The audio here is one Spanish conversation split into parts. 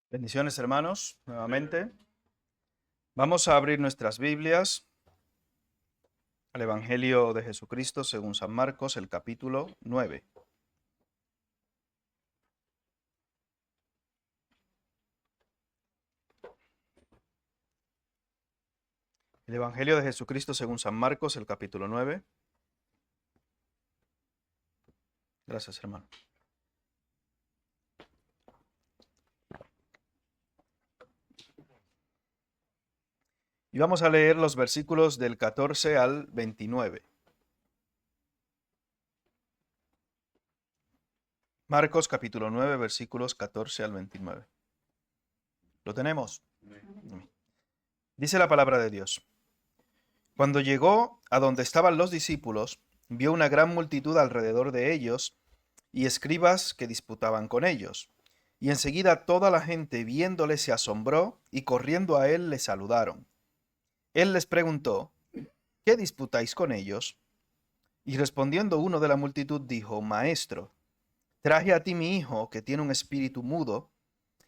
Bendiciones, hermanos, nuevamente. Vamos a abrir nuestras Biblias al Evangelio de Jesucristo según San Marcos, el capítulo 9. El Evangelio de Jesucristo según San Marcos, el capítulo 9. Gracias, hermano. Y vamos a leer los versículos del 14 al 29. Marcos capítulo 9, versículos 14 al 29. ¿Lo tenemos? Amén. Dice la palabra de Dios. Cuando llegó a donde estaban los discípulos, vio una gran multitud alrededor de ellos y escribas que disputaban con ellos. Y enseguida toda la gente viéndole se asombró y corriendo a él le saludaron. Él les preguntó, ¿qué disputáis con ellos? Y respondiendo uno de la multitud dijo, Maestro, traje a ti mi hijo que tiene un espíritu mudo,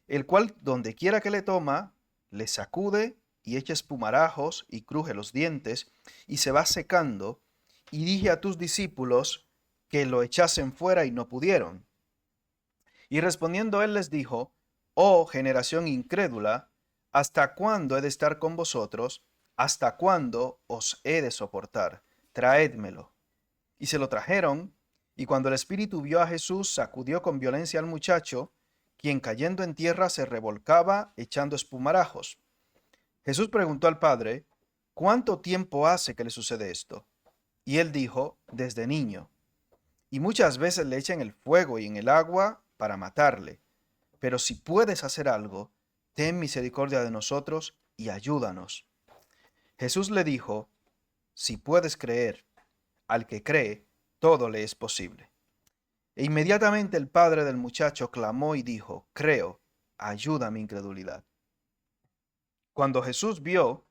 el cual donde quiera que le toma, le sacude y echa espumarajos y cruje los dientes y se va secando, y dije a tus discípulos que lo echasen fuera y no pudieron. Y respondiendo él les dijo, Oh generación incrédula, ¿hasta cuándo he de estar con vosotros? ¿Hasta cuándo os he de soportar? Traédmelo. Y se lo trajeron, y cuando el espíritu vio a Jesús, sacudió con violencia al muchacho, quien cayendo en tierra se revolcaba echando espumarajos. Jesús preguntó al padre, ¿cuánto tiempo hace que le sucede esto? Y él dijo, desde niño. Y muchas veces le echan el fuego y en el agua para matarle. Pero si puedes hacer algo, ten misericordia de nosotros y ayúdanos. Jesús le dijo, si puedes creer, al que cree, todo le es posible. E inmediatamente el padre del muchacho clamó y dijo, creo, ayuda a mi incredulidad. Cuando Jesús vio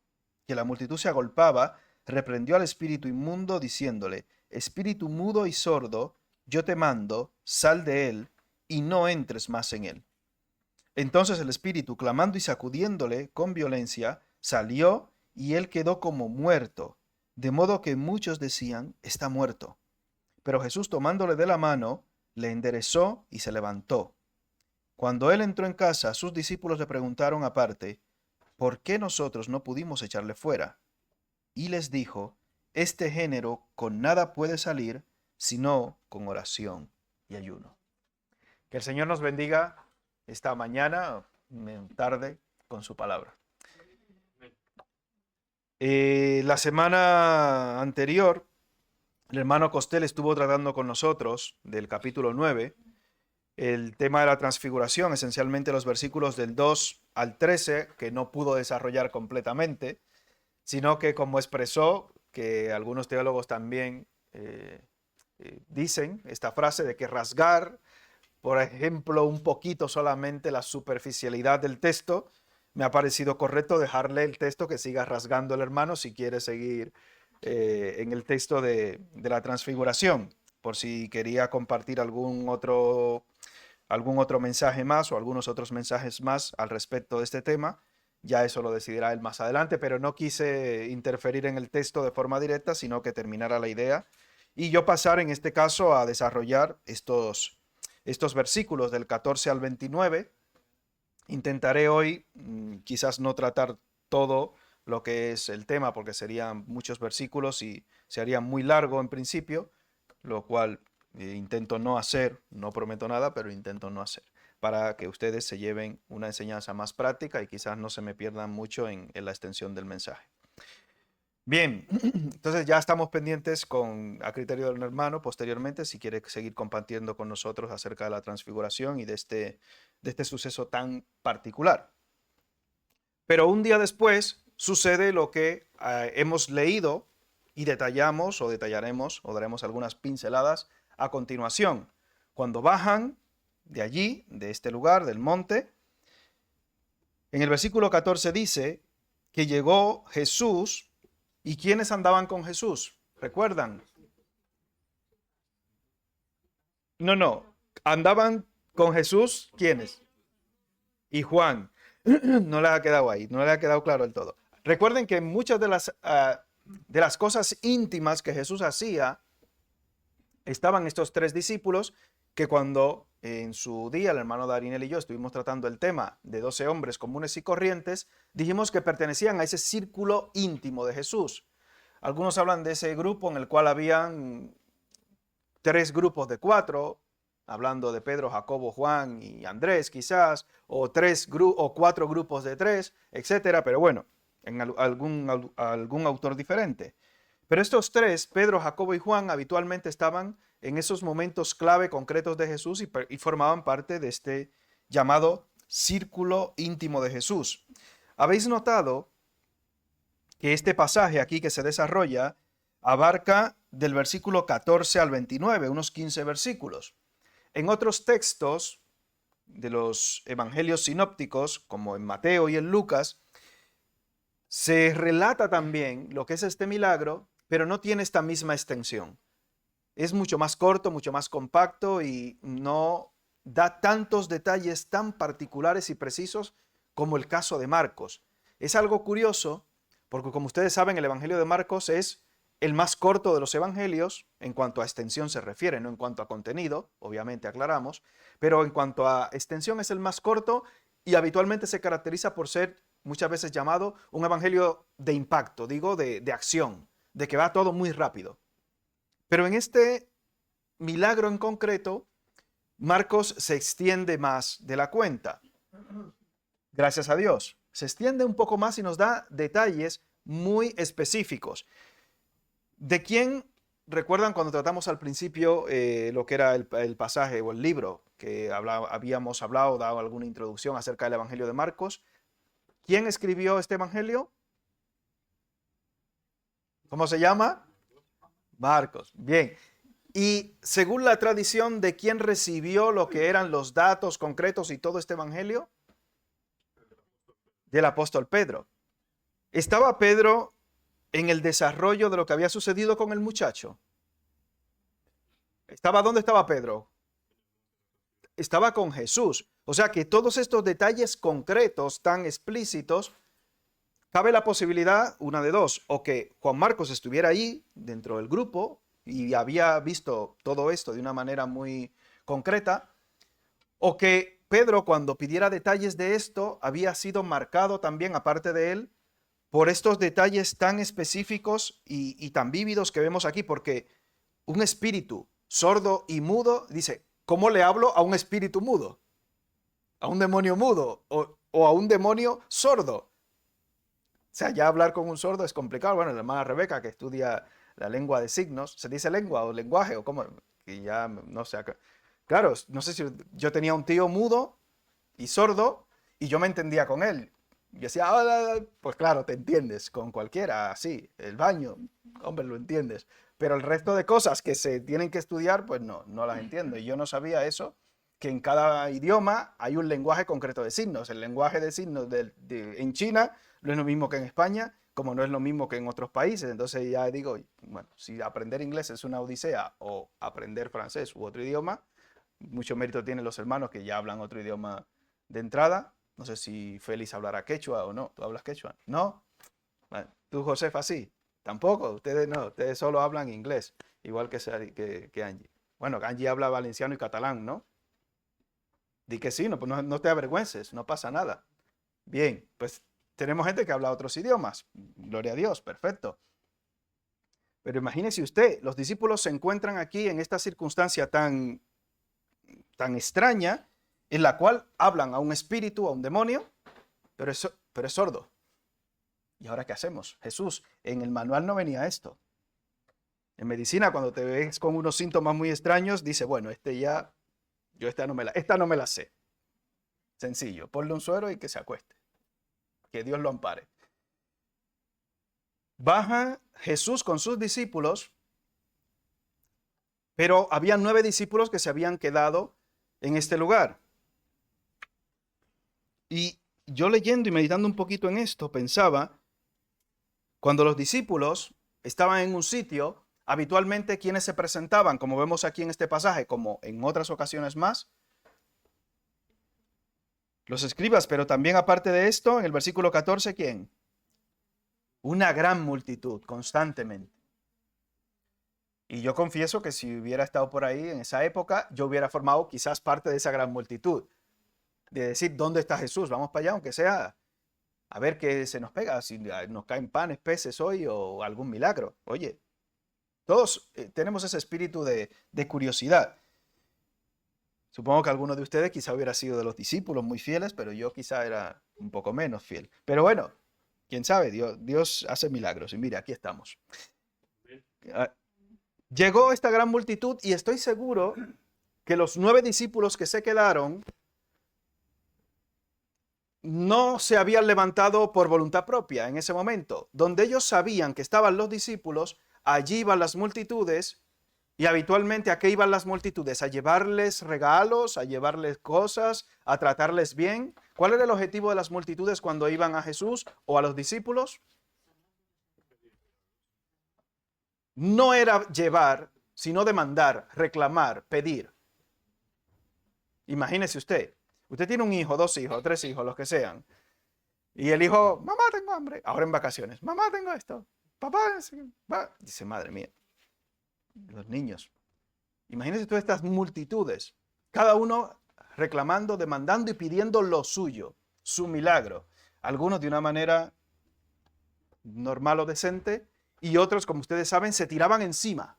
que la multitud se agolpaba, reprendió al espíritu inmundo, diciéndole, espíritu mudo y sordo, yo te mando, sal de él, y no entres más en él. Entonces el espíritu, clamando y sacudiéndole con violencia, salió y él quedó como muerto, de modo que muchos decían, está muerto. Pero Jesús tomándole de la mano, le enderezó y se levantó. Cuando él entró en casa, sus discípulos le preguntaron aparte, ¿por qué nosotros no pudimos echarle fuera? Y les dijo, este género con nada puede salir, sino con oración y ayuno. Que el Señor nos bendiga esta mañana, tarde, con su palabra. La semana anterior, el hermano Costel estuvo tratando con nosotros del capítulo 9, el tema de la transfiguración, esencialmente los versículos del 2 al 13, que no pudo desarrollar completamente, sino que como expresó, que algunos teólogos también dicen esta frase de que rasgar, por ejemplo, un poquito solamente la superficialidad del texto, me ha parecido correcto dejarle el texto que siga rasgando el hermano si quiere seguir en el texto de la transfiguración, por si quería compartir algún otro mensaje más o algunos otros mensajes más al respecto de este tema. Ya eso lo decidirá él más adelante, pero no quise interferir en el texto de forma directa, sino que terminara la idea y yo pasar en este caso a desarrollar estos versículos del 14 al 29. Intentaré hoy quizás no tratar todo lo que es el tema porque serían muchos versículos y se haría muy largo en principio, lo cual intento no hacer, no prometo nada, pero intento no hacer, para que ustedes se lleven una enseñanza más práctica y quizás no se me pierdan mucho en la extensión del mensaje. Bien, entonces ya estamos pendientes a criterio del hermano posteriormente si quiere seguir compartiendo con nosotros acerca de la transfiguración y de este suceso tan particular. Pero un día después sucede lo que hemos leído y detallamos o detallaremos o daremos algunas pinceladas a continuación. Cuando bajan de allí, de este lugar, del monte, en el versículo 14 dice que llegó Jesús. ¿Y quiénes andaban con Jesús? ¿Recuerdan? No, no. Andaban con Jesús, ¿quiénes? y Juan. No les ha quedado ahí, no les ha quedado claro del todo. Recuerden que muchas de las cosas íntimas que Jesús hacía, estaban estos tres discípulos que cuando en su día el hermano Darinel y yo estuvimos tratando el tema de 12 hombres comunes y corrientes, dijimos que pertenecían a ese círculo íntimo de Jesús. Algunos hablan de ese grupo en el cual habían tres grupos de cuatro, hablando de Pedro, Jacobo, Juan y Andrés quizás, o cuatro grupos de tres, etcétera, pero bueno, en algún autor diferente. Pero estos tres, Pedro, Jacobo y Juan, habitualmente estaban en esos momentos clave concretos de Jesús y formaban parte de este llamado círculo íntimo de Jesús. ¿Habéis notado que este pasaje aquí que se desarrolla abarca del versículo 14 al 29, unos 15 versículos? En otros textos de los evangelios sinópticos, como en Mateo y en Lucas, se relata también lo que es este milagro, pero no tiene esta misma extensión. Es mucho más corto, mucho más compacto y no da tantos detalles tan particulares y precisos como el caso de Marcos. Es algo curioso porque, como ustedes saben, el Evangelio de Marcos es el más corto de los evangelios en cuanto a extensión se refiere, no en cuanto a contenido, obviamente aclaramos, pero en cuanto a extensión es el más corto y habitualmente se caracteriza por ser muchas veces llamado un evangelio de impacto, digo, de acción, de que va todo muy rápido. Pero en este milagro en concreto, Marcos se extiende más de la cuenta. Gracias a Dios. Se extiende un poco más y nos da detalles muy específicos. ¿De quién recuerdan cuando tratamos al principio lo que era el pasaje o el libro que habíamos hablado, dado alguna introducción acerca del Evangelio de Marcos? ¿Quién escribió este Evangelio? ¿Cómo se llama? Marcos. Bien. Y según la tradición, ¿de quién recibió lo que eran los datos concretos y todo este Evangelio? Del apóstol Pedro. ¿Estaba Pedro en el desarrollo de lo que había sucedido con el muchacho? ¿Dónde estaba Pedro? Estaba con Jesús. O sea que todos estos detalles concretos tan explícitos, cabe la posibilidad, una de dos, o que Juan Marcos estuviera ahí dentro del grupo y había visto todo esto de una manera muy concreta, o que Pedro, cuando pidiera detalles de esto, había sido marcado también, aparte de él, por estos detalles tan específicos y tan vívidos que vemos aquí, porque un espíritu sordo y mudo, dice, ¿cómo le hablo a un espíritu mudo? ¿A un demonio mudo? ¿O a un demonio sordo? O sea, ya hablar con un sordo es complicado. Bueno, la hermana Rebeca, que estudia la lengua de signos, ¿se dice lengua o lenguaje o cómo? Que ya no sé. Claro, no sé si yo tenía un tío mudo y sordo y yo me entendía con él. Y decía, pues claro, te entiendes con cualquiera, así, el baño, hombre, lo entiendes. Pero el resto de cosas que se tienen que estudiar, pues no las entiendo. Y yo no sabía eso, que en cada idioma hay un lenguaje concreto de signos. El lenguaje de signos en China no es lo mismo que en España, como no es lo mismo que en otros países. Entonces ya digo, bueno, si aprender inglés es una odisea o aprender francés u otro idioma, mucho mérito tienen los hermanos que ya hablan otro idioma de entrada. No sé si Félix hablará quechua o no. ¿Tú hablas quechua? ¿No? Bueno, ¿tú, Josefa, sí? Tampoco. Ustedes no. Ustedes solo hablan inglés, igual que Angie. Bueno, Angie habla valenciano y catalán, ¿no? Di que sí, pues no te avergüences, no pasa nada. Bien, pues tenemos gente que habla otros idiomas. Gloria a Dios, perfecto. Pero imagínese usted, los discípulos se encuentran aquí en esta circunstancia tan extraña, en la cual hablan a un espíritu, a un demonio, pero es sordo. ¿Y ahora qué hacemos? Jesús, en el manual no venía esto. En medicina, cuando te ves con unos síntomas muy extraños, dice, bueno, esta no me la sé. Sencillo, ponle un suero y que se acueste. Que Dios lo ampare. Baja Jesús con sus discípulos, pero había 9 discípulos que se habían quedado en este lugar. Y yo leyendo y meditando un poquito en esto, pensaba, cuando los discípulos estaban en un sitio, habitualmente quienes se presentaban, como vemos aquí en este pasaje, como en otras ocasiones más, Los escribas, pero también aparte de esto, en el versículo 14, ¿quién? Una gran multitud, constantemente. Y yo confieso que si hubiera estado por ahí en esa época, yo hubiera formado quizás parte de esa gran multitud. De decir, ¿dónde está Jesús? Vamos para allá, aunque sea a ver qué se nos pega, si nos caen panes, peces hoy o algún milagro. Oye, todos tenemos ese espíritu de curiosidad. Supongo que alguno de ustedes quizá hubiera sido de los discípulos muy fieles, pero yo quizá era un poco menos fiel. Pero bueno, quién sabe, Dios hace milagros. Y mira, aquí estamos. Llegó esta gran multitud y estoy seguro que los 9 discípulos que se quedaron no se habían levantado por voluntad propia en ese momento. Donde ellos sabían que estaban los discípulos, allí iban las multitudes. Y habitualmente, ¿a qué iban las multitudes? ¿A llevarles regalos, a llevarles cosas, a tratarles bien? ¿Cuál era el objetivo de las multitudes cuando iban a Jesús o a los discípulos? No era llevar, sino demandar, reclamar, pedir. Imagínese usted tiene un hijo, 2 hijos, 3 hijos, los que sean. Y el hijo, mamá, tengo hambre. Ahora en vacaciones, mamá, tengo esto. Papá, dice, madre mía, los niños. Imagínense todas estas multitudes, cada uno reclamando, demandando y pidiendo lo suyo, su milagro. Algunos de una manera normal o decente y otros, como ustedes saben, se tiraban encima.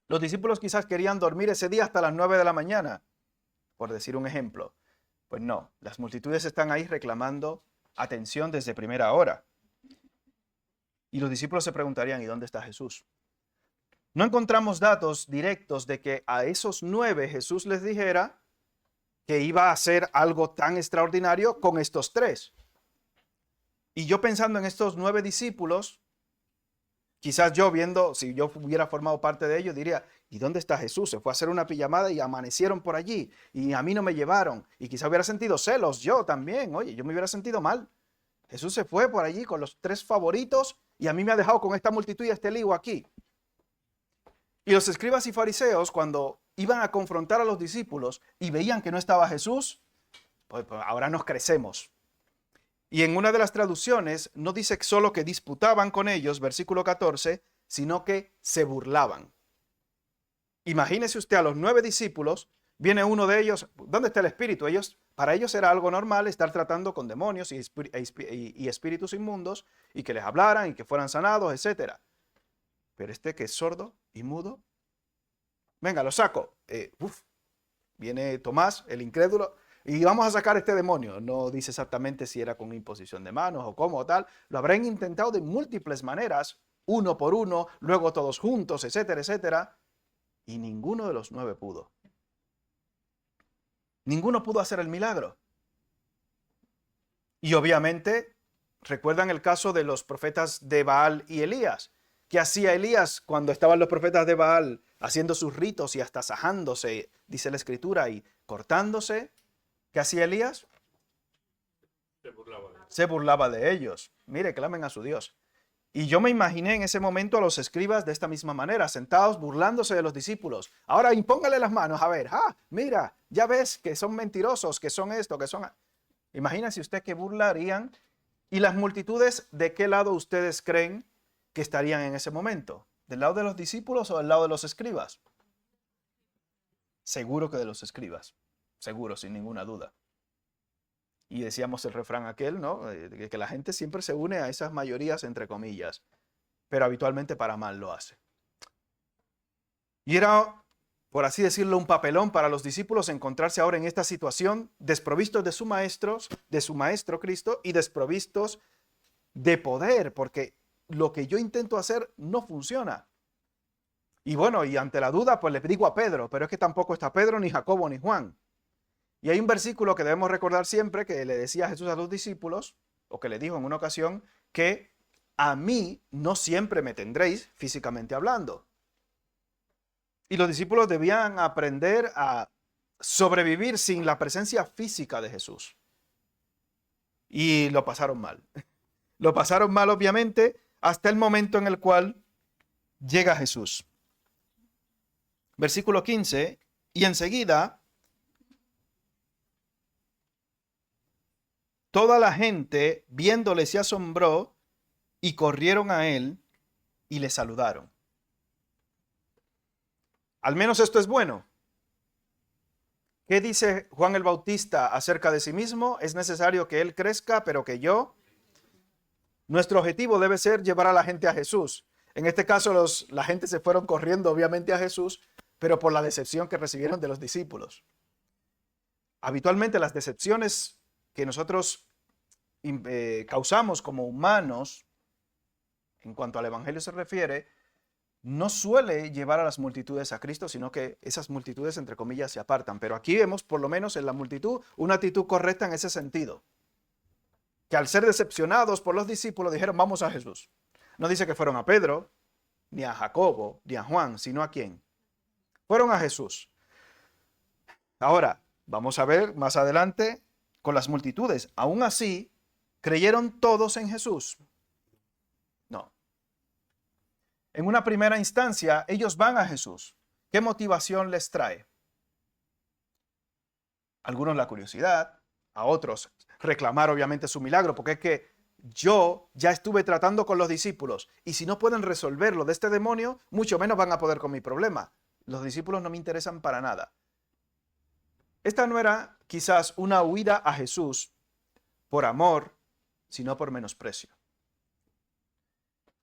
Los discípulos quizás querían dormir ese día hasta las 9 de la mañana, por decir un ejemplo. Pues no, las multitudes están ahí reclamando atención desde primera hora. Y los discípulos se preguntarían, ¿y dónde está Jesús? No encontramos datos directos de que a esos 9 Jesús les dijera que iba a hacer algo tan extraordinario con estos 3. Y yo pensando en estos 9 discípulos, quizás yo viendo, si yo hubiera formado parte de ellos, diría, ¿y dónde está Jesús? Se fue a hacer una pijamada y amanecieron por allí y a mí no me llevaron. Y quizás hubiera sentido celos, yo también, oye, yo me hubiera sentido mal. Jesús se fue por allí con los 3 favoritos y a mí me ha dejado con esta multitud y este lío aquí. Y los escribas y fariseos, cuando iban a confrontar a los discípulos y veían que no estaba Jesús, pues ahora nos crecemos. Y en una de las traducciones no dice solo que disputaban con ellos, versículo 14, sino que se burlaban. Imagínese usted a los 9 discípulos, viene uno de ellos, ¿dónde está el espíritu? Para ellos era algo normal estar tratando con demonios y espíritus inmundos y que les hablaran y que fueran sanados, etc. Pero este que es sordo y mudo, venga, lo saco. Viene Tomás, el incrédulo, y vamos a sacar este demonio. No dice exactamente si era con imposición de manos o cómo o tal. Lo habrán intentado de múltiples maneras, uno por uno, luego todos juntos, etcétera, etcétera. Y ninguno de los 9 pudo. Ninguno pudo hacer el milagro. Y obviamente, recuerdan el caso de los profetas de Baal y Elías. ¿Qué hacía Elías cuando estaban los profetas de Baal haciendo sus ritos y hasta sajándose, dice la escritura, y cortándose? ¿Qué hacía Elías? Se burlaba de ellos. Mire, clamen a su Dios. Y yo me imaginé en ese momento a los escribas de esta misma manera, sentados burlándose de los discípulos. Ahora impóngale las manos, a ver, mira, ya ves que son mentirosos, que son esto, que son... Imagínese usted que burlarían. ¿Y las multitudes de qué lado ustedes creen que estarían en ese momento? ¿Del lado de los discípulos o del lado de los escribas? Seguro que de los escribas. Seguro, sin ninguna duda. Y decíamos el refrán aquel, ¿no? Que la gente siempre se une a esas mayorías, entre comillas, pero habitualmente para mal lo hace. Y era, por así decirlo, un papelón para los discípulos encontrarse ahora en esta situación, desprovistos de su maestro Cristo y desprovistos de poder, porque lo que yo intento hacer no funciona. Y bueno, y ante la duda, pues le digo a Pedro, pero es que tampoco está Pedro, ni Jacobo, ni Juan. Y hay un versículo que debemos recordar siempre que le decía Jesús a los discípulos, o que le dijo en una ocasión, que a mí no siempre me tendréis físicamente hablando. Y los discípulos debían aprender a sobrevivir sin la presencia física de Jesús. Y lo pasaron mal. Lo pasaron mal, obviamente, hasta el momento en el cual llega Jesús. Versículo 15, y enseguida Toda la gente, viéndole, se asombró y corrieron a él y le saludaron. Al menos esto es bueno. ¿Qué dice Juan el Bautista acerca de sí mismo? Es necesario que él crezca, pero que yo... Nuestro objetivo debe ser llevar a la gente a Jesús. En este caso, la gente se fueron corriendo obviamente a Jesús, pero por la decepción que recibieron de los discípulos. Habitualmente las decepciones que nosotros causamos como humanos, en cuanto al Evangelio se refiere, no suele llevar a las multitudes a Cristo, sino que esas multitudes, entre comillas, se apartan. Pero aquí vemos, por lo menos en la multitud, una actitud correcta en ese sentido. Que al ser decepcionados por los discípulos dijeron, vamos a Jesús. No dice que fueron a Pedro, ni a Jacobo, ni a Juan, sino a quién. Fueron a Jesús. Ahora, vamos a ver más adelante con las multitudes. Aún así, ¿creyeron todos en Jesús? No. En una primera instancia, ellos van a Jesús. ¿Qué motivación les trae? Algunos la curiosidad, a otros reclamar obviamente su milagro, porque es que yo ya estuve tratando con los discípulos y si no pueden resolverlo de este demonio, mucho menos van a poder con mi problema. Los discípulos no me interesan para nada. Esta no era quizás una huida a Jesús por amor, sino por menosprecio.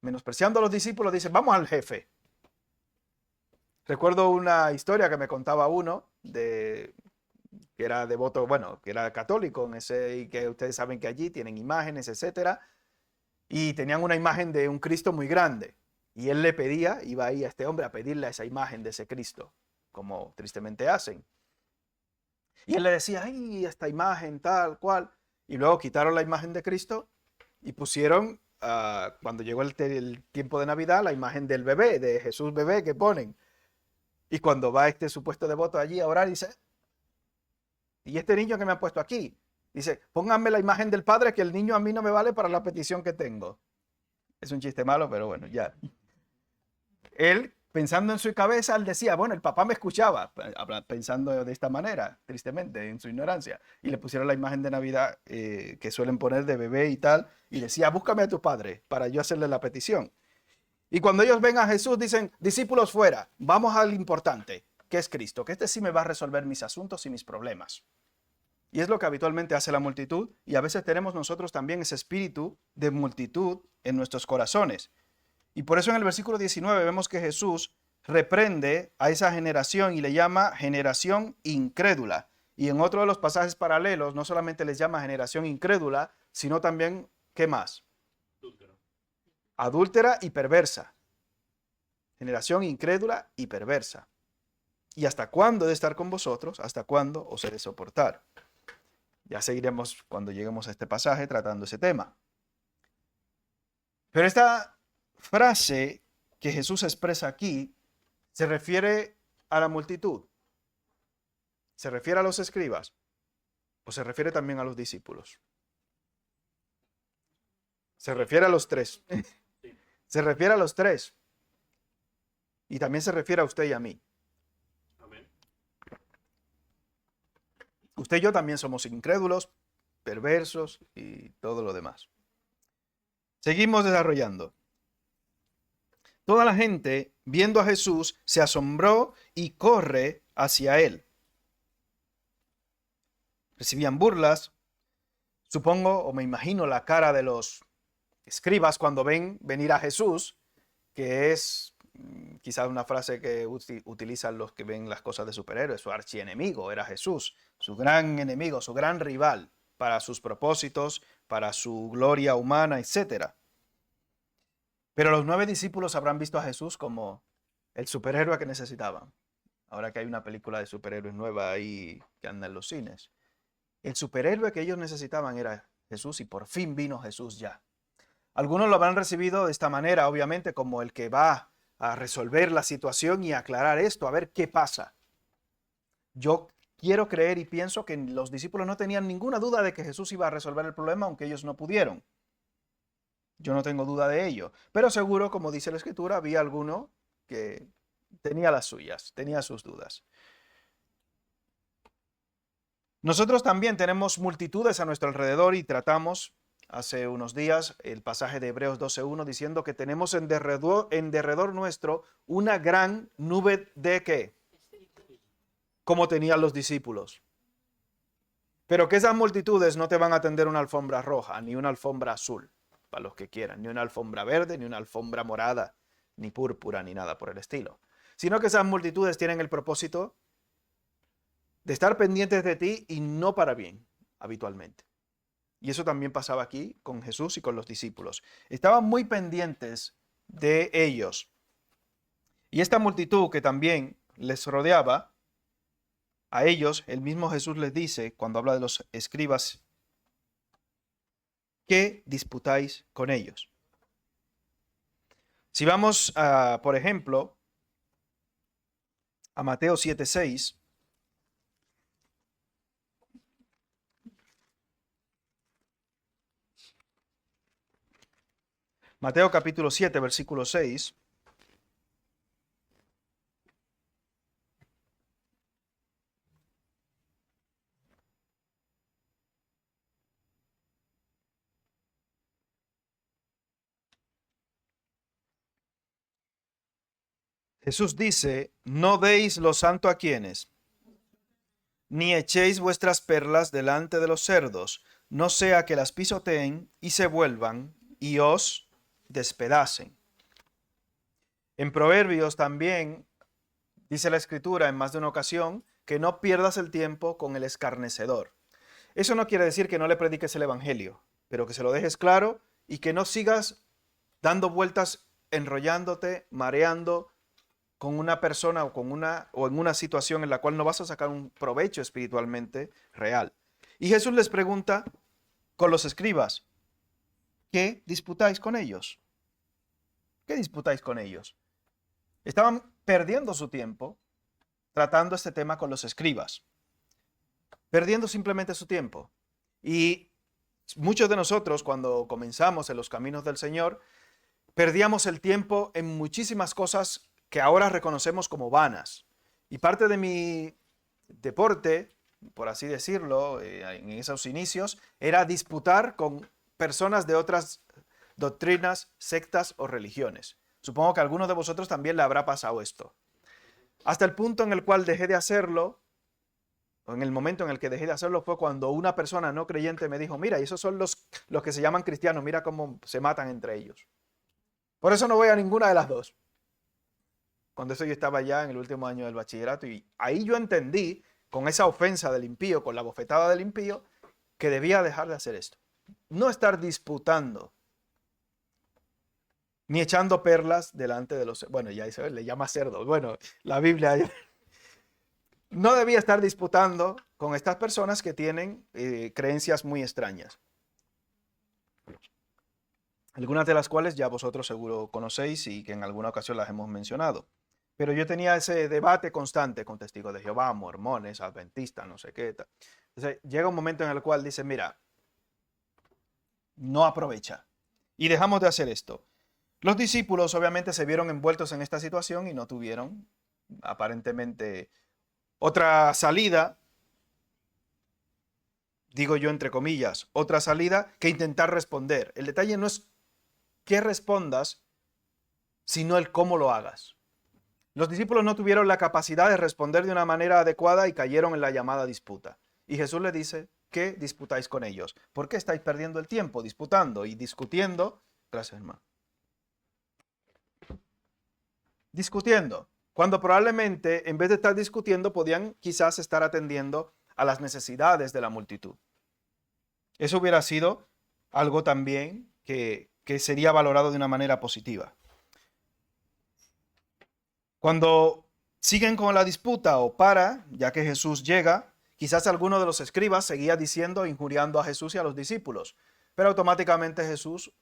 Menospreciando a los discípulos, dicen, vamos al jefe. Recuerdo una historia que me contaba uno que era devoto, bueno, que era católico en ese, y que ustedes saben que allí tienen imágenes, etcétera, y tenían una imagen de un Cristo muy grande. Y él le pedía, iba ahí a este hombre a pedirle esa imagen de ese Cristo, como tristemente hacen. Y él le decía, ay, esta imagen tal cual. Y luego quitaron la imagen de Cristo y pusieron, cuando llegó el tiempo de Navidad, la imagen del bebé, de Jesús bebé que ponen. Y cuando va este supuesto devoto allí a orar, dice, ¿y este niño que me han puesto aquí? Dice, pónganme la imagen del Padre, que el niño a mí no me vale para la petición que tengo. Es un chiste malo, pero bueno, ya. Él, pensando en su cabeza, él decía, bueno, el papá me escuchaba, pensando de esta manera, tristemente, en su ignorancia. Y le pusieron la imagen de Navidad que suelen poner de bebé y tal, y decía, búscame a tu padre para yo hacerle la petición. Y cuando ellos ven a Jesús, dicen, discípulos fuera, vamos al importante, que es Cristo, que este sí me va a resolver mis asuntos y mis problemas. Y es lo que habitualmente hace la multitud, y a veces tenemos nosotros también ese espíritu de multitud en nuestros corazones. Y por eso en el versículo 19 vemos que Jesús reprende a esa generación y le llama generación incrédula. Y en otro de los pasajes paralelos no solamente les llama generación incrédula, sino también, ¿qué más? Adúltera y perversa. Generación incrédula y perversa. ¿Y hasta cuándo he de estar con vosotros? ¿Hasta cuándo os he de soportar? Ya seguiremos cuando lleguemos a este pasaje tratando ese tema. Pero esta frase que Jesús expresa aquí se refiere a la multitud. ¿Se refiere a los escribas? ¿O se refiere también a los discípulos? Se refiere a los tres. Se refiere a los tres. Y también se refiere a usted y a mí. Usted y yo también somos incrédulos, perversos y todo lo demás. Seguimos desarrollando. Toda la gente, viendo a Jesús, se asombró y corre hacia él. Recibían burlas. Supongo o me imagino la cara de los escribas cuando ven venir a Jesús, que es quizás una frase que utilizan los que ven las cosas de superhéroes. Su archienemigo era Jesús, su gran enemigo, su gran rival para sus propósitos, para su gloria humana, etc. Pero los 9 discípulos habrán visto a Jesús como el superhéroe que necesitaban. Ahora que hay una película de superhéroes nueva ahí que anda en los cines. El superhéroe que ellos necesitaban era Jesús y por fin vino Jesús ya. Algunos lo habrán recibido de esta manera, obviamente, como el que va a resolver la situación y aclarar esto, a ver qué pasa. Yo quiero creer y pienso que los discípulos no tenían ninguna duda de que Jesús iba a resolver el problema, aunque ellos no pudieron. Yo no tengo duda de ello. Pero seguro, como dice la Escritura, había alguno que tenía las suyas, tenía sus dudas. Nosotros también tenemos multitudes a nuestro alrededor y tratamos hace unos días el pasaje de Hebreos 12:1 diciendo que tenemos en derredor nuestro una gran nube de ¿qué? Como tenían los discípulos. Pero que esas multitudes no te van a tender una alfombra roja, ni una alfombra azul, para los que quieran, ni una alfombra verde, ni una alfombra morada, ni púrpura, ni nada por el estilo. Sino que esas multitudes tienen el propósito de estar pendientes de ti y no para bien, habitualmente. Y eso también pasaba aquí con Jesús y con los discípulos. Estaban muy pendientes de ellos. Y esta multitud que también les rodeaba, a ellos, el mismo Jesús les dice, cuando habla de los escribas, ¿qué disputáis con ellos? Si vamos, por ejemplo, a Mateo 7:6, Mateo capítulo 7, versículo 6, Jesús dice, no deis lo santo a quienes, ni echéis vuestras perlas delante de los cerdos, no sea que las pisoteen y se vuelvan y os despedacen. En Proverbios también dice la Escritura en más de una ocasión que no pierdas el tiempo con el escarnecedor. Eso no quiere decir que no le prediques el Evangelio, pero que se lo dejes claro y que no sigas dando vueltas, enrollándote, mareando con una persona o en una situación en la cual no vas a sacar un provecho espiritualmente real. Y Jesús les pregunta con los escribas, ¿qué disputáis con ellos? ¿Qué disputáis con ellos? Estaban perdiendo su tiempo tratando este tema con los escribas, perdiendo simplemente su tiempo. Y muchos de nosotros, cuando comenzamos en los caminos del Señor, perdíamos el tiempo en muchísimas cosas que ahora reconocemos como vanas. Y parte de mi deporte, por así decirlo, en esos inicios, era disputar con personas de otras doctrinas, sectas o religiones. Supongo que a algunos de vosotros también le habrá pasado esto. Hasta el punto en el cual dejé de hacerlo, o en el momento en el que dejé de hacerlo fue cuando una persona no creyente me dijo, mira, esos son los que se llaman cristianos, mira cómo se matan entre ellos. Por eso no voy a ninguna de las dos. Cuando eso yo estaba ya en el último año del bachillerato y ahí yo entendí, con esa ofensa del impío, con la bofetada del impío, que debía dejar de hacer esto. No estar disputando, ni echando perlas delante de los... Bueno, ya se le llama cerdo. Bueno, la Biblia... No debía estar disputando con estas personas que tienen creencias muy extrañas. Algunas de las cuales ya vosotros seguro conocéis y que en alguna ocasión las hemos mencionado. Pero yo tenía ese debate constante con testigos de Jehová, mormones, adventistas, no sé qué. Entonces llega un momento en el cual dice, mira, no aprovecha. Y dejamos de hacer esto. Los discípulos obviamente se vieron envueltos en esta situación y no tuvieron aparentemente otra salida, digo yo entre comillas, otra salida que intentar responder. El detalle no es qué respondas, sino el cómo lo hagas. Los discípulos no tuvieron la capacidad de responder de una manera adecuada y cayeron en la llamada disputa. Y Jesús le dice, ¿qué disputáis con ellos? ¿Por qué estáis perdiendo el tiempo disputando y discutiendo? Gracias, hermano. Discutiendo, cuando probablemente en vez de estar discutiendo podían quizás estar atendiendo a las necesidades de la multitud. Eso hubiera sido algo también que sería valorado de una manera positiva. Cuando siguen con la disputa o ya que Jesús llega, quizás alguno de los escribas seguía diciendo, injuriando a Jesús y a los discípulos, pero automáticamente Jesús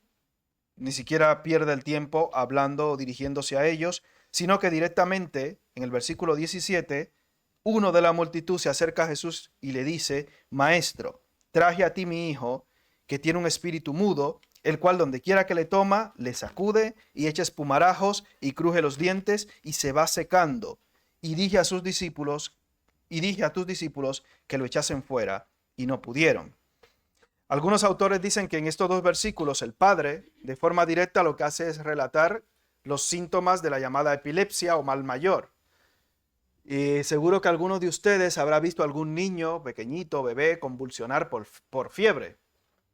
ni siquiera pierde el tiempo hablando o dirigiéndose a ellos, sino que directamente en el versículo 17, uno de la multitud se acerca a Jesús y le dice, Maestro, traje a ti mi hijo, que tiene un espíritu mudo, el cual donde quiera que le toma, le sacude y echa espumarajos y cruje los dientes y se va secando. Y dije a sus discípulos y dije a tus discípulos que lo echasen fuera, y no pudieron. Algunos autores dicen que en estos dos versículos el Padre, de forma directa, lo que hace es relatar los síntomas de la llamada epilepsia o mal mayor. Y seguro que alguno de ustedes habrá visto a algún niño pequeñito, bebé, convulsionar por fiebre,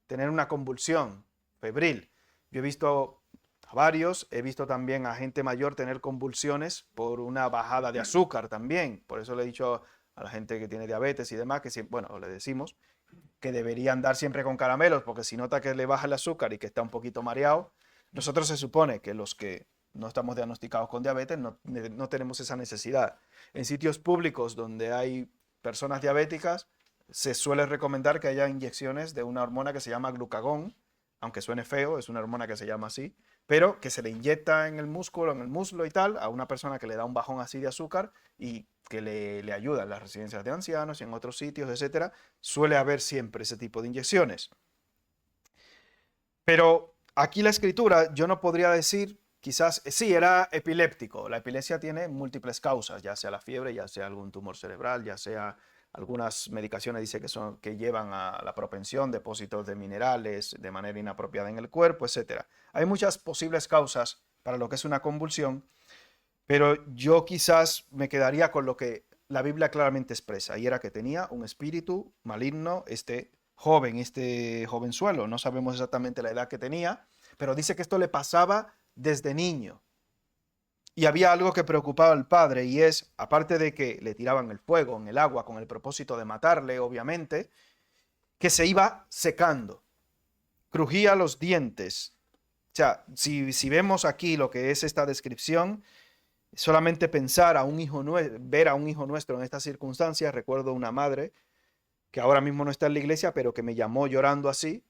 tener una convulsión febril. Yo he visto a varios, he visto también a gente mayor tener convulsiones por una bajada de azúcar también. Por eso le he dicho a la gente que tiene diabetes y demás, que bueno, le decimos que debería andar siempre con caramelos, porque si nota que le baja el azúcar y que está un poquito mareado, nosotros se supone que los que no estamos diagnosticados con diabetes no tenemos esa necesidad. En sitios públicos donde hay personas diabéticas, se suele recomendar que haya inyecciones de una hormona que se llama glucagón, aunque suene feo, es una hormona que se llama así, pero que se le inyecta en el músculo, en el muslo y tal, a una persona que le da un bajón así de azúcar y que le ayuda en las residencias de ancianos y en otros sitios, etcétera. Suele haber siempre ese tipo de inyecciones. Pero aquí la escritura, yo no podría decir, quizás, sí, era epiléptico. La epilepsia tiene múltiples causas, ya sea la fiebre, ya sea algún tumor cerebral, ya sea algunas medicaciones, dice que llevan a la propensión, depósitos de minerales de manera inapropiada en el cuerpo, etcétera. Hay muchas posibles causas para lo que es una convulsión, pero yo quizás me quedaría con lo que la Biblia claramente expresa, y era que tenía un espíritu maligno este jovenzuelo. No sabemos exactamente la edad que tenía, pero dice que esto le pasaba desde niño. Y había algo que preocupaba al padre, y es, aparte de que le tiraban el fuego en el agua con el propósito de matarle, obviamente, que se iba secando, crujía los dientes. O sea, si vemos aquí lo que es esta descripción, solamente pensar a un hijo ver a un hijo nuestro en estas circunstancias, recuerdo una madre que ahora mismo no está en la iglesia, pero que me llamó llorando así,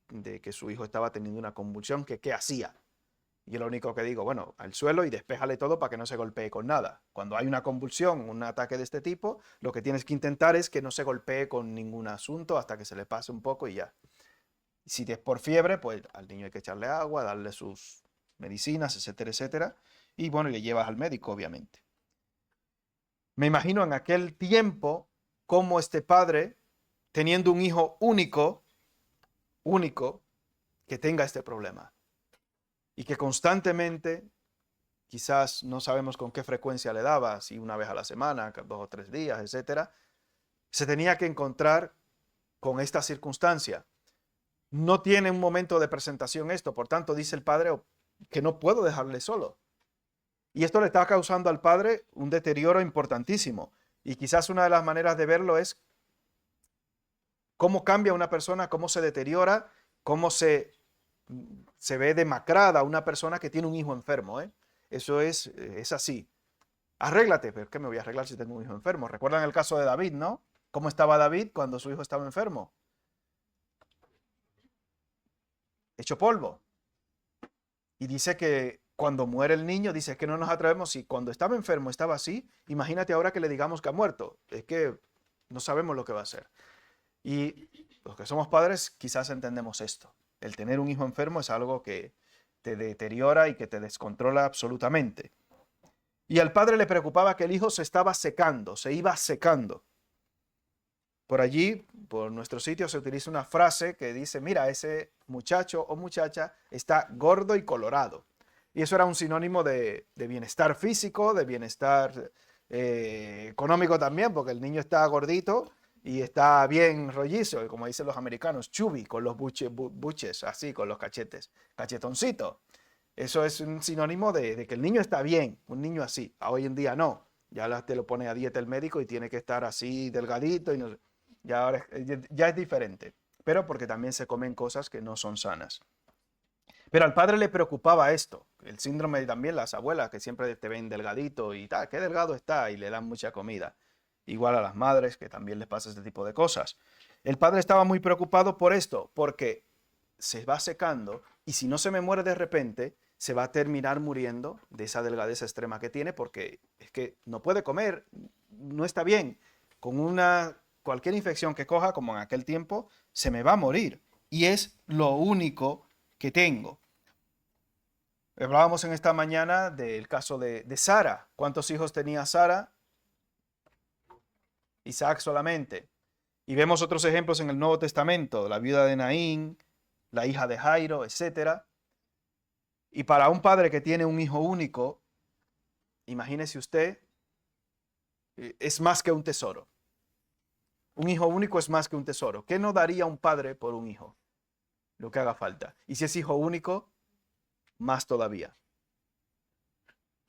de que su hijo estaba teniendo una convulsión, que qué hacía. Y yo lo único que digo, bueno, al suelo y despéjale todo para que no se golpee con nada. Cuando hay una convulsión, un ataque de este tipo, lo que tienes que intentar es que no se golpee con ningún asunto hasta que se le pase un poco y ya. Si es por fiebre, pues al niño hay que echarle agua, darle sus medicinas, etcétera, etcétera. Y bueno, y le llevas al médico, obviamente. Me imagino en aquel tiempo cómo este padre, teniendo un hijo único, que tenga este problema. Y que constantemente, quizás no sabemos con qué frecuencia le daba, si una vez a la semana, 2 o 3 días, etcétera, se tenía que encontrar con esta circunstancia. No tiene un momento de presentación esto, por tanto dice el padre que no puedo dejarle solo. Y esto le está causando al padre un deterioro importantísimo. Y quizás una de las maneras de verlo es cómo cambia una persona, cómo se deteriora, cómo se ve demacrada una persona que tiene un hijo enfermo. Eso es así. Arréglate, pero ¿qué me voy a arreglar si tengo un hijo enfermo? ¿Recuerdan el caso de David, no? ¿Cómo estaba David cuando su hijo estaba enfermo? Hecho polvo. Y dice que cuando muere el niño, dice que no nos atrevemos. Si cuando estaba enfermo estaba así, imagínate ahora que le digamos que ha muerto. Es que no sabemos lo que va a hacer. Y los que somos padres quizás entendemos esto. El tener un hijo enfermo es algo que te deteriora y que te descontrola absolutamente. Y al padre le preocupaba que el hijo se estaba secando, se iba secando. Por allí, por nuestro sitio, se utiliza una frase que dice, mira, ese muchacho o muchacha está gordo y colorado. Y eso era un sinónimo de bienestar físico, de bienestar económico también, porque el niño está gordito y está bien rollizo, como dicen los americanos, chubby, con los buches, así, con los cachetes, cachetoncito. Eso es un sinónimo de que el niño está bien, un niño así. Hoy en día no. Ya te lo pone a dieta el médico y tiene que estar así delgadito y no, ya es diferente. Pero porque también se comen cosas que no son sanas. Pero al padre le preocupaba esto, el síndrome también, las abuelas que siempre te ven delgadito y tal, qué delgado está y le dan mucha comida. Igual a las madres que también les pasa este tipo de cosas. El padre estaba muy preocupado por esto, porque se va secando y si no se me muere de repente, se va a terminar muriendo de esa delgadez extrema que tiene porque es que no puede comer, no está bien. Con cualquier infección que coja, como en aquel tiempo, se me va a morir. Y es lo único que tengo. Hablábamos en esta mañana del caso de Sara. ¿Cuántos hijos tenía Sara? Isaac solamente. Y vemos otros ejemplos en el Nuevo Testamento, la viuda de Naín, la hija de Jairo, etc. Y para un padre que tiene un hijo único, imagínese usted, es más que un tesoro. Un hijo único es más que un tesoro. ¿Qué no daría un padre por un hijo? Lo que haga falta. Y si es hijo único, más todavía.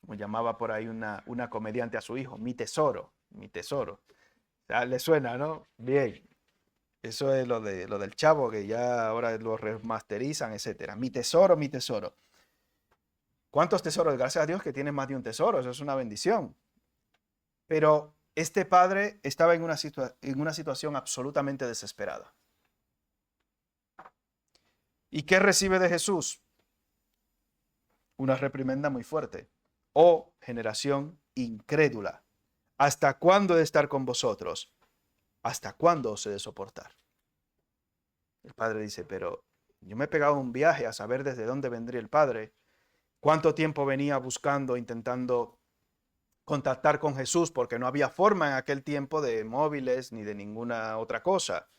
Como llamaba por ahí una comediante a su hijo, mi tesoro, mi tesoro. O sea, le suena, ¿no? Bien. Eso es lo del Chavo, que ya ahora lo remasterizan, etcétera. Mi tesoro, mi tesoro. ¿Cuántos tesoros? Gracias a Dios que tiene más de un tesoro, eso es una bendición. Pero este padre estaba en una situación absolutamente desesperada. ¿Y qué recibe de Jesús? Una reprimenda muy fuerte. Oh, generación incrédula, ¿hasta cuándo he de estar con vosotros? ¿Hasta cuándo os he de soportar? El padre dice, pero yo me he pegado un viaje a saber desde dónde vendría el padre, cuánto tiempo venía buscando, intentando contactar con Jesús, porque no había forma en aquel tiempo de móviles ni de ninguna otra cosa.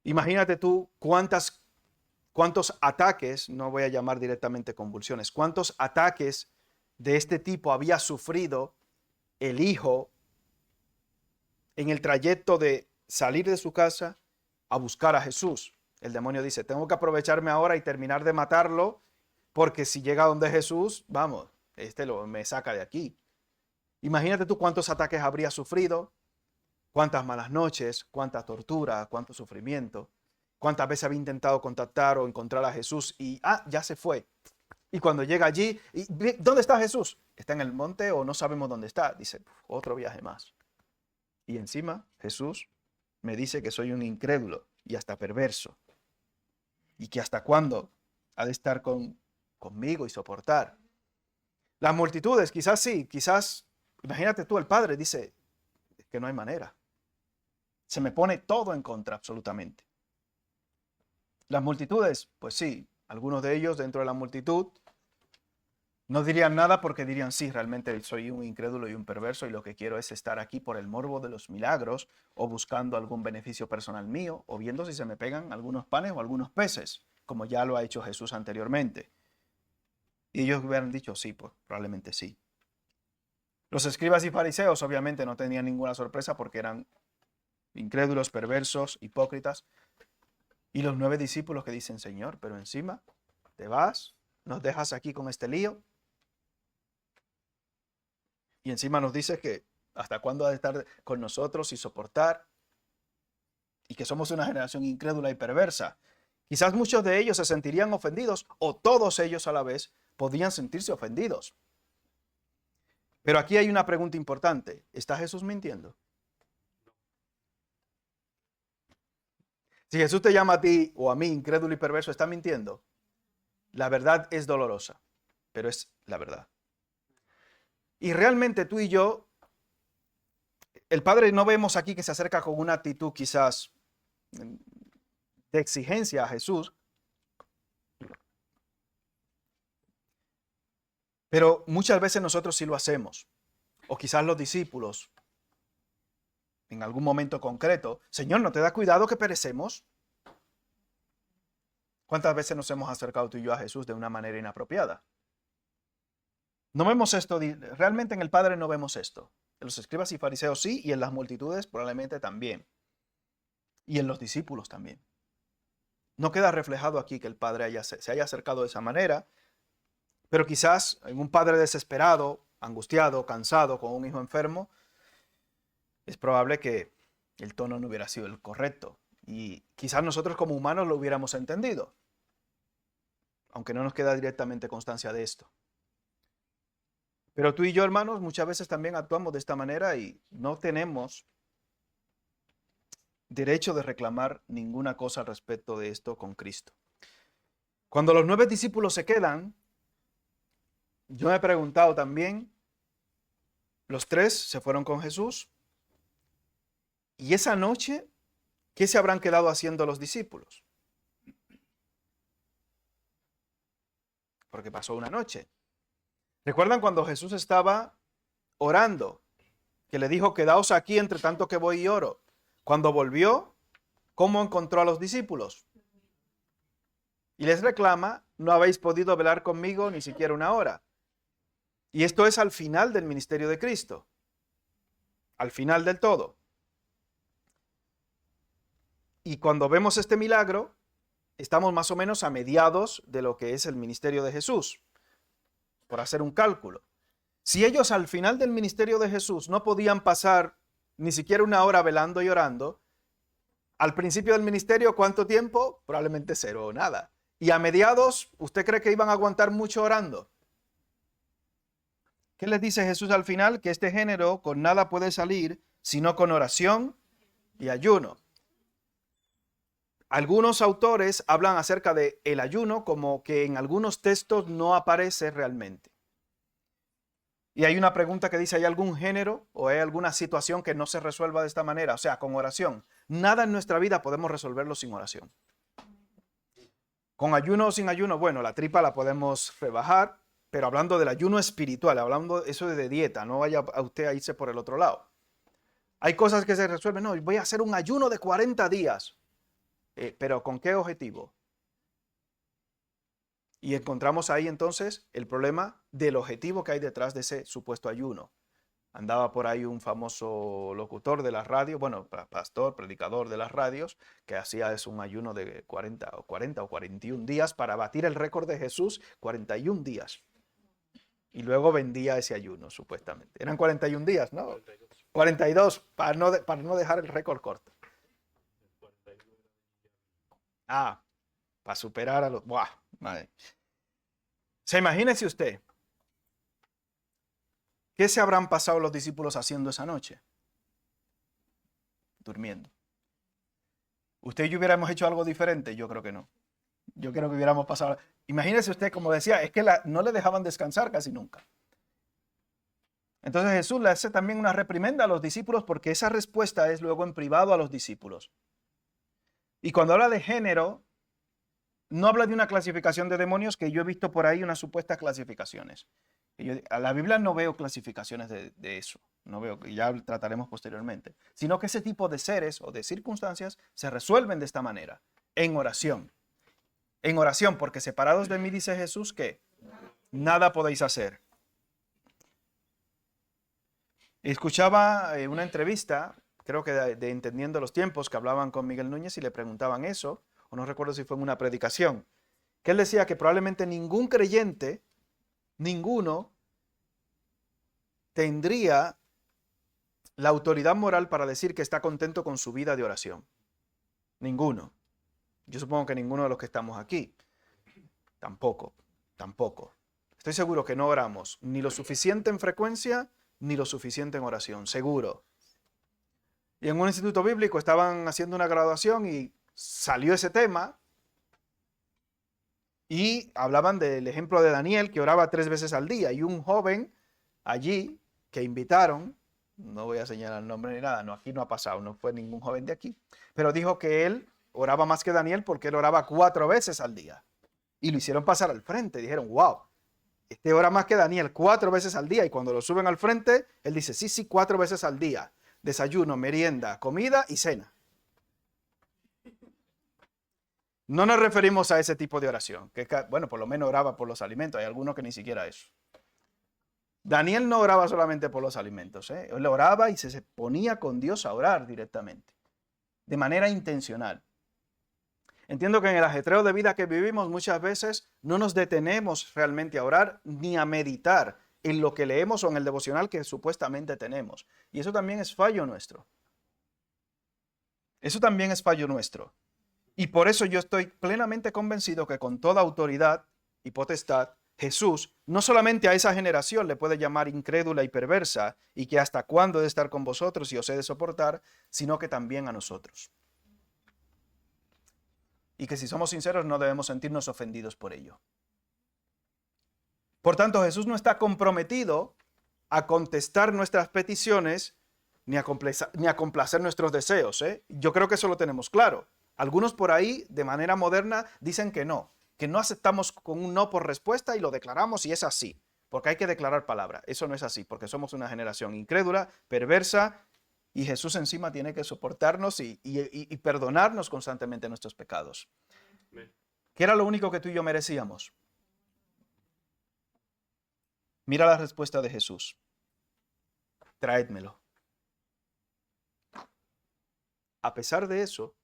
Imagínate tú cuántos ataques, no voy a llamar directamente convulsiones, cuántos ataques de este tipo había sufrido el hijo en el trayecto de salir de su casa a buscar a Jesús. El demonio dice, tengo que aprovecharme ahora y terminar de matarlo, porque si llega donde Jesús, vamos, me saca de aquí. Imagínate tú cuántos ataques habría sufrido, cuántas malas noches, cuánta tortura, cuánto sufrimiento, cuántas veces había intentado contactar o encontrar a Jesús y, ya se fue. Y cuando llega allí, ¿dónde está Jesús? ¿Está en el monte o no sabemos dónde está? Dice, otro viaje más. Y encima Jesús me dice que soy un incrédulo y hasta perverso. Y que hasta cuándo ha de estar conmigo y soportar. Las multitudes, quizás sí, quizás, imagínate tú, el padre dice que no hay manera. Se me pone todo en contra, absolutamente. Las multitudes, pues sí, algunos de ellos dentro de la multitud no dirían nada porque dirían, sí, realmente soy un incrédulo y un perverso y lo que quiero es estar aquí por el morbo de los milagros o buscando algún beneficio personal mío o viendo si se me pegan algunos panes o algunos peces, como ya lo ha hecho Jesús anteriormente. Y ellos hubieran dicho, sí, pues probablemente sí. Los escribas y fariseos obviamente no tenían ninguna sorpresa porque eran incrédulos, perversos, hipócritas. Y los 9 discípulos que dicen, Señor, pero encima te vas, nos dejas aquí con este lío. Y encima nos dices que hasta cuándo ha de estar con nosotros y soportar. Y que somos una generación incrédula y perversa. Quizás muchos de ellos se sentirían ofendidos o todos ellos a la vez podrían sentirse ofendidos. Pero aquí hay una pregunta importante. ¿Está Jesús mintiendo? Si Jesús te llama a ti o a mí incrédulo y perverso, ¿está mintiendo? La verdad es dolorosa, pero es la verdad. Y realmente tú y yo, el Padre no vemos aquí que se acerca con una actitud quizás de exigencia a Jesús, pero muchas veces nosotros sí lo hacemos, o quizás los discípulos, en algún momento concreto, Señor, ¿no te da cuidado que perecemos? ¿Cuántas veces nos hemos acercado tú y yo a Jesús de una manera inapropiada? No vemos esto, realmente en el Padre no vemos esto. En los escribas y fariseos sí, y en las multitudes probablemente también. Y en los discípulos también. No queda reflejado aquí que el Padre se haya acercado de esa manera, pero quizás en un padre desesperado, angustiado, cansado, con un hijo enfermo, es probable que el tono no hubiera sido el correcto. Y quizás nosotros como humanos lo hubiéramos entendido, aunque no nos queda directamente constancia de esto. Pero tú y yo, hermanos, muchas veces también actuamos de esta manera y no tenemos derecho de reclamar ninguna cosa al respecto de esto con Cristo. Cuando los 9 discípulos se quedan, yo me he preguntado también, los 3 se fueron con Jesús y esa noche, ¿qué se habrán quedado haciendo los discípulos? Porque pasó una noche. ¿Recuerdan cuando Jesús estaba orando que le dijo, quedaos aquí entre tanto que voy y oro. Cuando volvió, ¿cómo encontró a los discípulos? Y les reclama, no habéis podido velar conmigo ni siquiera una hora. Y esto es al final del ministerio de Cristo. Al final del todo. Y cuando vemos este milagro, estamos más o menos a mediados de lo que es el ministerio de Jesús, por hacer un cálculo. Si ellos al final del ministerio de Jesús no podían pasar ni siquiera una hora velando y orando, al principio del ministerio, ¿cuánto tiempo? Probablemente 0 o nada. Y a mediados, ¿usted cree que iban a aguantar mucho orando? ¿Qué les dice Jesús al final? Que este género con nada puede salir, sino con oración y ayuno. Algunos autores hablan acerca de el ayuno como que en algunos textos no aparece realmente. Y hay una pregunta que dice, ¿hay algún género o hay alguna situación que no se resuelva de esta manera? O sea, con oración. Nada en nuestra vida podemos resolverlo sin oración. Con ayuno o sin ayuno, bueno, la tripa la podemos rebajar, pero hablando del ayuno espiritual, hablando eso de dieta, no vaya a usted a irse por el otro lado. Hay cosas que se resuelven, no, voy a hacer un ayuno de 40 días. Pero ¿con qué objetivo? Y encontramos ahí entonces el problema del objetivo que hay detrás de ese supuesto ayuno. Andaba por ahí un famoso locutor de las radios, bueno, pastor, predicador de las radios, que hacía un ayuno de 40 o 41 días para batir el récord de Jesús, 41 días. Y luego vendía ese ayuno, supuestamente. Eran 41 días, ¿no? 42, para no dejar el récord corto. Ah, para superar a los... ¡Buah! Madre. Se imagínese usted, ¿qué se habrán pasado los discípulos haciendo esa noche? Durmiendo. ¿Usted y yo hubiéramos hecho algo diferente? Yo creo que no. Yo creo que hubiéramos pasado... Imagínese usted, como decía, es que no le dejaban descansar casi nunca. Entonces Jesús le hace también una reprimenda a los discípulos porque esa respuesta es luego en privado a los discípulos. Y cuando habla de género, no habla de una clasificación de demonios, que yo he visto por ahí unas supuestas clasificaciones. A la Biblia no veo clasificaciones de eso, no veo, que ya trataremos posteriormente, sino que ese tipo de seres o de circunstancias se resuelven de esta manera, en oración. En oración, porque separados de mí, dice Jesús, que nada podéis hacer. Escuchaba una entrevista, creo que de Entendiendo los Tiempos, que hablaban con Miguel Núñez y le preguntaban eso, o no recuerdo si fue en una predicación, que él decía que probablemente ningún creyente, ninguno, tendría la autoridad moral para decir que está contento con su vida de oración. Ninguno. Yo supongo que ninguno de los que estamos aquí. Tampoco. Estoy seguro que no oramos ni lo suficiente en frecuencia, ni lo suficiente en oración. Seguro. Y en un instituto bíblico estaban haciendo una graduación y salió ese tema y hablaban del ejemplo de Daniel, que oraba 3 veces al día, y un joven allí que invitaron, no voy a señalar el nombre ni nada, no, aquí no ha pasado, no fue ningún joven de aquí, pero dijo que él oraba más que Daniel porque él oraba 4 veces al día. Y lo hicieron pasar al frente, dijeron, wow, este ora más que Daniel 4 veces al día, y cuando lo suben al frente, él dice, sí, 4 veces al día, desayuno, merienda, comida y cena. No nos referimos a ese tipo de oración, que bueno, por lo menos oraba por los alimentos, hay algunos que ni siquiera eso. Daniel no oraba solamente por los alimentos, él oraba y se ponía con Dios a orar directamente, de manera intencional. Entiendo que en el ajetreo de vida que vivimos muchas veces no nos detenemos realmente a orar ni a meditar en lo que leemos o en el devocional que supuestamente tenemos. Y eso también es fallo nuestro. Eso también es fallo nuestro. Y por eso yo estoy plenamente convencido que con toda autoridad y potestad, Jesús no solamente a esa generación le puede llamar incrédula y perversa y que hasta cuándo he de estar con vosotros y os he de soportar, sino que también a nosotros. Y que si somos sinceros no debemos sentirnos ofendidos por ello. Por tanto, Jesús no está comprometido a contestar nuestras peticiones ni a complacer nuestros deseos. Yo creo que eso lo tenemos claro. Algunos por ahí, de manera moderna, dicen que no aceptamos con un no por respuesta y lo declaramos y es así. porque hay que declarar palabra. Eso no es así, porque somos una generación incrédula, perversa, y Jesús encima tiene que soportarnos y perdonarnos constantemente nuestros pecados. ¿Qué era lo único que tú y yo merecíamos? Mira la respuesta de Jesús. Traédmelo. A pesar de eso,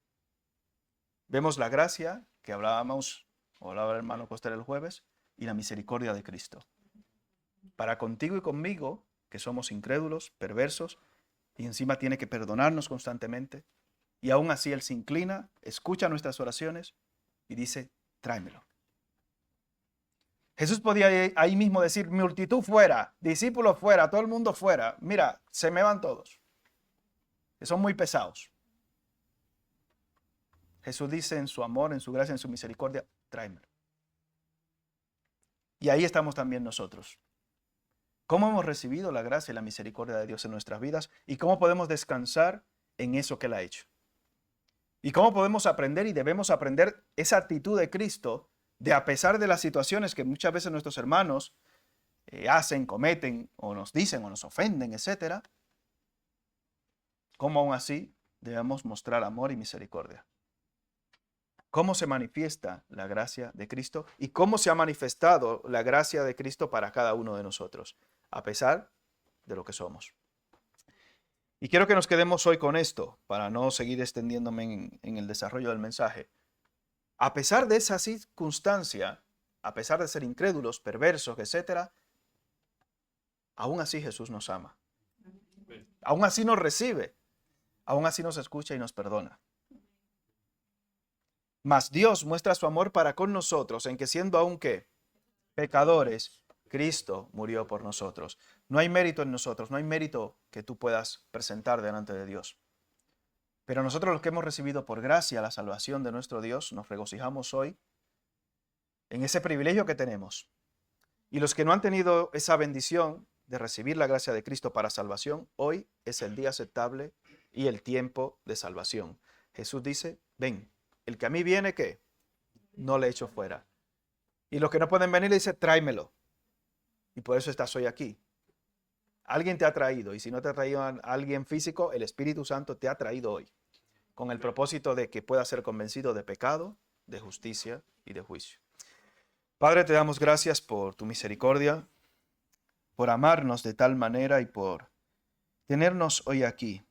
vemos la gracia que hablábamos, o hablaba el hermano Coster el jueves, y la misericordia de Cristo. Para contigo y conmigo, que somos incrédulos, perversos, y encima tiene que perdonarnos constantemente, y aún así Él se inclina, escucha nuestras oraciones y dice, tráemelo. Jesús podía ahí mismo decir, multitud fuera, discípulos fuera, todo el mundo fuera. Mira, se me van todos, que son muy pesados. Jesús dice en su amor, en su gracia, en su misericordia, tráemelo. Y ahí estamos también nosotros. ¿Cómo hemos recibido la gracia y la misericordia de Dios en nuestras vidas? ¿Y cómo podemos descansar en eso que Él ha hecho? ¿Y cómo podemos aprender y debemos aprender esa actitud de Cristo de, a pesar de las situaciones que muchas veces nuestros hermanos hacen, cometen, o nos dicen, o nos ofenden, etcétera, cómo aún así debemos mostrar amor y misericordia? ¿Cómo se manifiesta la gracia de Cristo? ¿Y cómo se ha manifestado la gracia de Cristo para cada uno de nosotros, a pesar de lo que somos? Y quiero que nos quedemos hoy con esto, para no seguir extendiéndome en el desarrollo del mensaje. A pesar de esa circunstancia, a pesar de ser incrédulos, perversos, etcétera, aún así Jesús nos ama. Aún así nos recibe. Aún así nos escucha y nos perdona. Mas Dios muestra su amor para con nosotros en que siendo aún ¿qué? Pecadores, Cristo murió por nosotros. No hay mérito en nosotros, no hay mérito que tú puedas presentar delante de Dios. Pero nosotros los que hemos recibido por gracia la salvación de nuestro Dios, nos regocijamos hoy en ese privilegio que tenemos. Y los que no han tenido esa bendición de recibir la gracia de Cristo para salvación, hoy es el día aceptable y el tiempo de salvación. Jesús dice, ven, el que a mí viene, ¿qué? No le echo fuera. Y los que no pueden venir, le dice, tráemelo. Y por eso estás hoy aquí. Alguien te ha traído, y si no te ha traído a alguien físico, el Espíritu Santo te ha traído hoy, con el propósito de que puedas ser convencido de pecado, de justicia y de juicio. Padre, te damos gracias por tu misericordia, por amarnos de tal manera y por tenernos hoy aquí,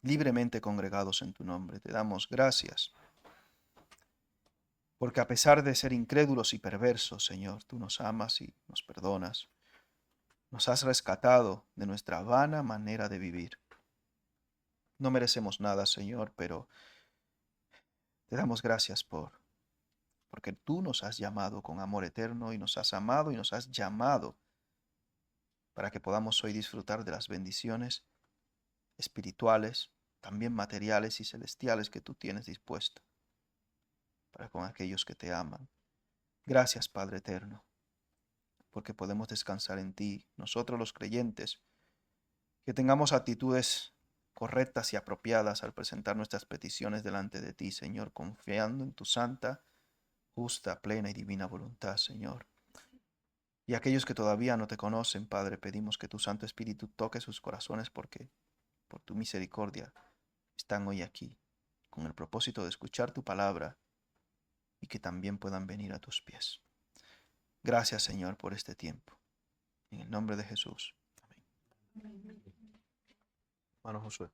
libremente congregados en tu nombre. Te damos gracias, porque a pesar de ser incrédulos y perversos, Señor, tú nos amas y nos perdonas. Nos has rescatado de nuestra vana manera de vivir. No merecemos nada, Señor, pero te damos gracias porque tú nos has llamado con amor eterno y nos has amado y nos has llamado para que podamos hoy disfrutar de las bendiciones espirituales, también materiales y celestiales que tú tienes dispuesto para con aquellos que te aman. Gracias, Padre eterno, porque podemos descansar en ti, nosotros los creyentes, que tengamos actitudes correctas y apropiadas al presentar nuestras peticiones delante de ti, Señor, confiando en tu santa, justa, plena y divina voluntad, Señor. Y aquellos que todavía no te conocen, Padre, pedimos que tu Santo Espíritu toque sus corazones porque, por tu misericordia, están hoy aquí, con el propósito de escuchar tu palabra y que también puedan venir a tus pies. Gracias, Señor, por este tiempo. En el nombre de Jesús. Amén. Hermano Josué.